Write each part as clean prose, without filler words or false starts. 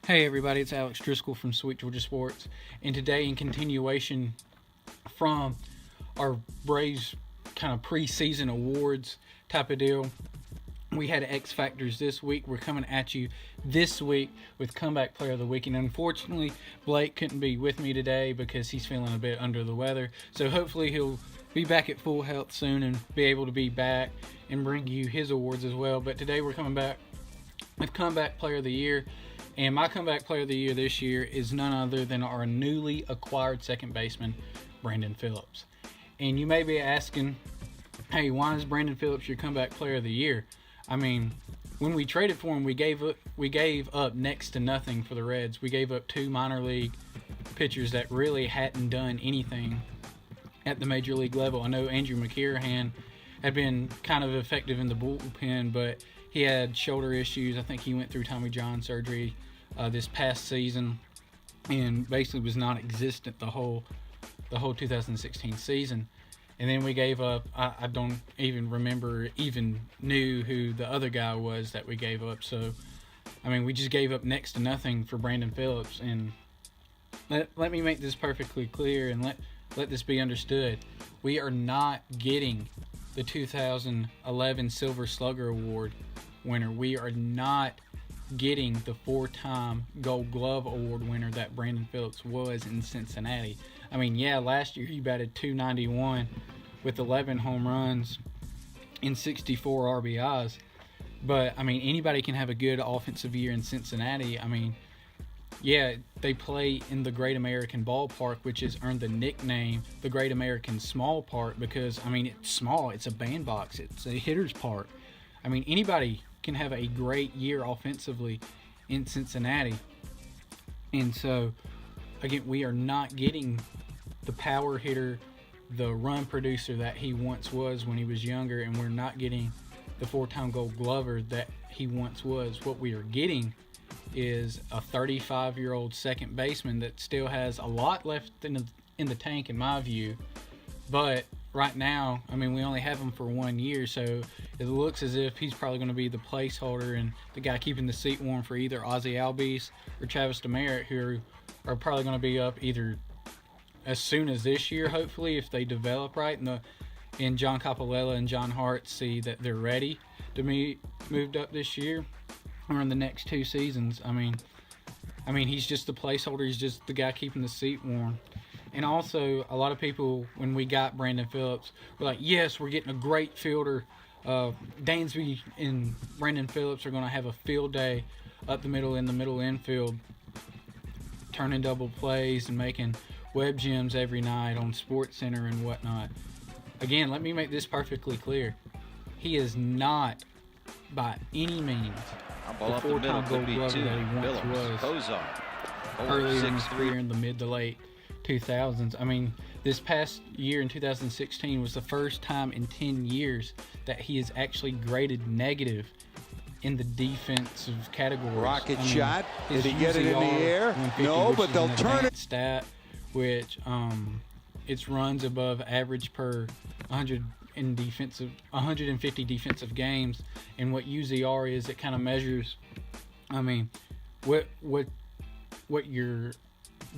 Hey everybody, it's Alex Driskell from Sweet Georgia Sports, and today, in continuation from our Braves kind of preseason awards type of deal, we had X Factors this week. We're coming at you this week with Comeback Player of the Week, and unfortunately, Blake couldn't be with me today because he's feeling a bit under the weather. So hopefully he'll be back at full health soon and be able to be back and bring you his awards as well. But today we're coming back with Comeback Player of the Year. And my Comeback Player of the Year this year is none other than our newly acquired second baseman, Brandon Phillips. And you may be asking, hey, why is Brandon Phillips your Comeback Player of the Year? I mean, when we traded for him, we gave up next to nothing for the Reds. We gave up two minor league pitchers that really hadn't done anything at the major league level. I know Andrew McKirahan had been kind of effective in the bullpen, but he had shoulder issues. I think he went through Tommy John surgery this past season and basically was non-existent the whole 2016 season. And then we gave up, I don't even knew who the other guy was that we gave up. So, I mean, we just gave up next to nothing for Brandon Phillips. And let me make this perfectly clear and let this be understood. We are not getting the 2011 Silver Slugger Award winner. We are not getting the 4-time Gold Glove Award winner that Brandon Phillips was in Cincinnati. I mean, yeah, last year he batted .291 with 11 home runs and 64 RBIs. But, I mean, anybody can have a good offensive year in Cincinnati. I mean, yeah, they play in the Great American Ballpark, which has earned the nickname the Great American Small Park because, I mean, it's small. It's a bandbox. It's a hitter's park. I mean, anybody can have a great year offensively in Cincinnati. And so, again, we are not getting the power hitter, the run producer that he once was when he was younger, and we're not getting the 4-time Gold Glover that he once was. What we are getting is a 35-year-old second baseman that still has a lot left in the tank, in my view. But right now, I mean, we only have him for 1 year, so it looks as if he's probably going to be the placeholder and the guy keeping the seat warm for either Ozzie Albies or Travis Demeritte, who are probably going to be up either as soon as this year, hopefully, if they develop right, and John Capalella and John Hart see that they're ready to be moved up this year or in the next 2 seasons. I mean, he's just the placeholder. He's just the guy keeping the seat warm. And also, a lot of people, when we got Brandon Phillips, were like, yes, we're getting a great fielder. Dansby and Brandon Phillips are going to have a field day up the middle in the middle infield, turning double plays and making web gems every night on Sports Center and whatnot. Again, let me make this perfectly clear. He is not, by any means, the 4-time Gold Glover that he once was earlier in his career in the mid to late 2000s. I mean, this past year in 2016 was the first time in 10 years that he is actually graded negative in the defensive categories. Rocket shot. Did he get it in the air? No, but they'll turn it. Stat, which it's runs above average per 150 defensive games. And what UZR is, it kind of measures, I mean, what your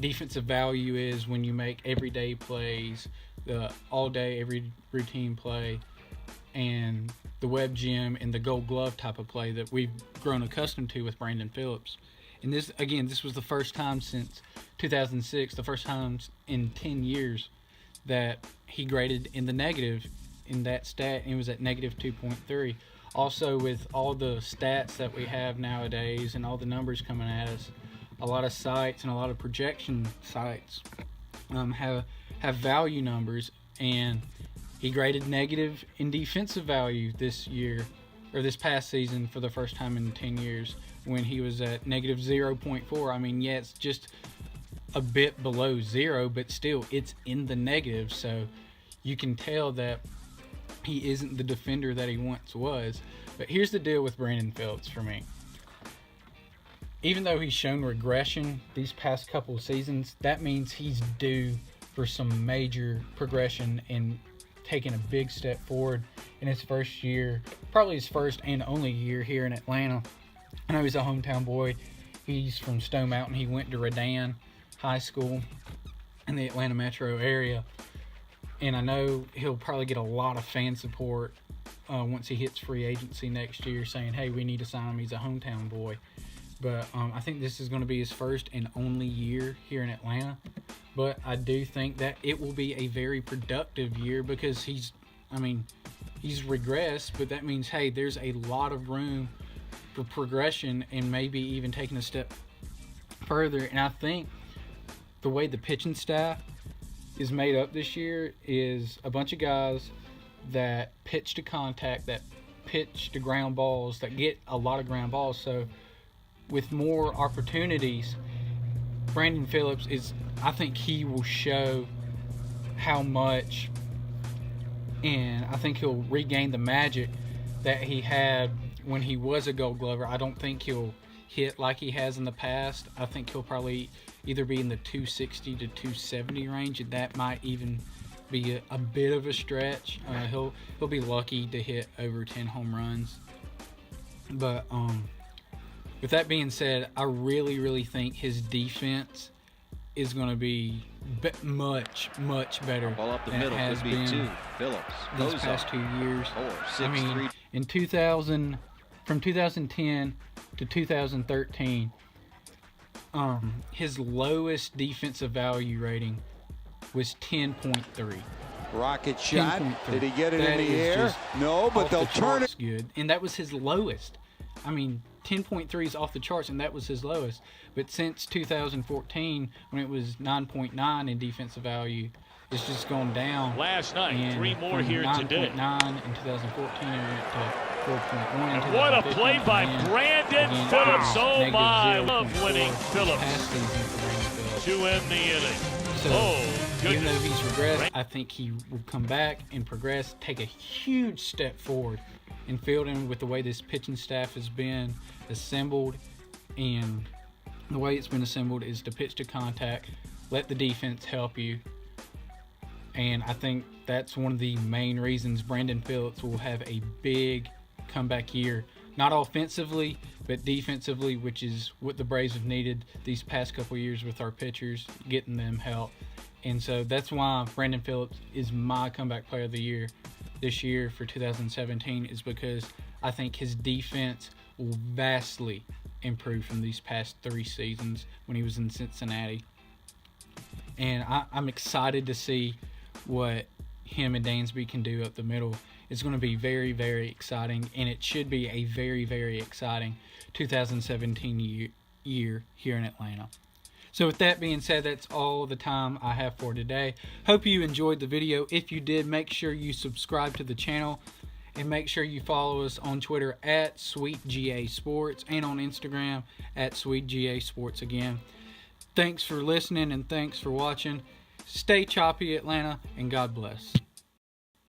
defensive value is when you make everyday plays, the all day, every routine play, and the web gem and the Gold Glove type of play that we've grown accustomed to with Brandon Phillips. And this was the first time since 2006, the first time in 10 years that he graded in the negative in that stat, and it was at negative 2.3. Also, with all the stats that we have nowadays and all the numbers coming at us, a lot of sites and a lot of projection sites have value numbers, and he graded negative in defensive value this year, or this past season, for the first time in 10 years when he was at negative 0.4. I mean, yeah, it's just a bit below zero, but still it's in the negative, so you can tell that he isn't the defender that he once was. But here's the deal with Brandon Phillips for me. Even though he's shown regression these past couple of seasons, that means he's due for some major progression and taking a big step forward in his first year, probably his first and only year here in Atlanta. I know he's a hometown boy, He's from Stone Mountain. He went to Redan High School in the Atlanta metro area. And I know he'll probably get a lot of fan support once he hits free agency next year, saying, hey, we need to sign him. He's a hometown boy. But I think this is going to be his first and only year here in Atlanta. But I do think that it will be a very productive year because he's regressed, but that means, hey, there's a lot of room for progression and maybe even taking a step further. And I think the way the pitching staff is made up this year is a bunch of guys that pitch to contact, that pitch to ground balls, that get a lot of ground balls. So with more opportunities, Brandon Phillips I think he will show how much, and I think he'll regain the magic that he had when he was a Gold Glover. I don't think he'll hit like he has in the past. I think he'll probably either be in the 260 to 270 range, and that might even be a bit of a stretch. He'll be lucky to hit over 10 home runs. But with that being said, I really think his defense is going to be much better Ball up the than middle it has could be been two. Phillips these goes past up. 2 years. 4, 6, I mean, 3. in 2000, from 2010 to 2013, his lowest defensive value rating was 10.3. Rocket shot. 10.3. Did he get it That in the is air? just No, but off they'll the turn charts it. good, and that was his lowest. I mean, 10.3 is off the charts, and that was his lowest. But since 2014, when it was 9.9 in defensive value, it's just gone down. Last night, and 3 more from here today. 9.9 in 2014, it went to 4.1 in And what a 2015, play by and Brandon again, Phillips. it Oh was my, -0.4 love winning this Phillips past season for Brandon Phillips. to end the inning. So, Oh, even though goodness. he's regressed, I think he will come back and progress, take a huge step forward in fielding with the way this pitching staff has been assembled. And the way it's been assembled is to pitch to contact, let the defense help you. And I think that's one of the main reasons Brandon Phillips will have a big comeback year. Not offensively, but defensively, which is what the Braves have needed these past couple years with our pitchers, getting them help. And so that's why Brandon Phillips is my comeback player of the year this year for 2017, is because I think his defense will vastly improve from these past 3 seasons when he was in Cincinnati. And I'm excited to see what him and Dansby can do up the middle. It's going to be very exciting, and it should be a very exciting 2017 year here in Atlanta. So with that being said, that's all the time I have for today. Hope you enjoyed the video. If you did, make sure you subscribe to the channel, and make sure you follow us on Twitter at SweetGASports and on Instagram at SweetGASports again. Thanks for listening and thanks for watching. Stay choppy, Atlanta, and God bless.